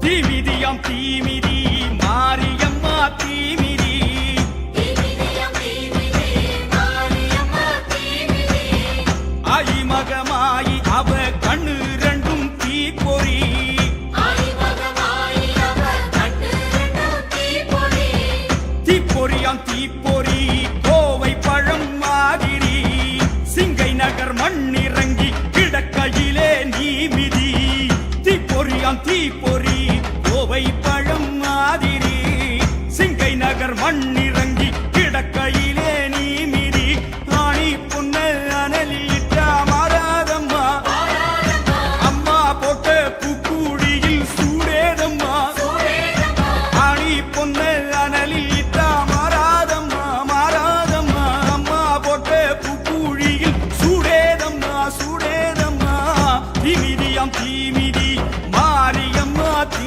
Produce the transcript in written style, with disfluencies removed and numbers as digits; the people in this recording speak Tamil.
தீமிதியாம் தீமிதி மாரியம்மா தீமிதி ஆயி மகமாயி அவ கண்ணு ரெண்டும் தீப்பொறி தீப்பொறியாம் தீப்பொறி கோவை பழம் மாதிரி சிங்கை நகர் மண்ணிறங்கி கிடக்கையிலே நீ மிதி தீப்பொறியாம் தீப்பொறி கோவை பழம் மாதிரி சிங்கை நகர் மண்ணிறங்கி கிடக்கையிலே நீ மிதி ஆணி பொன்ன அனலில் இட்டா மாறாதம்மா அம்மா போட்ட பூக்குடியில் சூடேதம்மா ஆணி பொன்ன அனலில் இட்டா மாறாதம்மா மாறாதம்மா அம்மா போட்ட பூக்குழியில் சூடேதம்மா சூடேதம்மா தீமிதியாம் தீமிதி மாரியம்மா தீ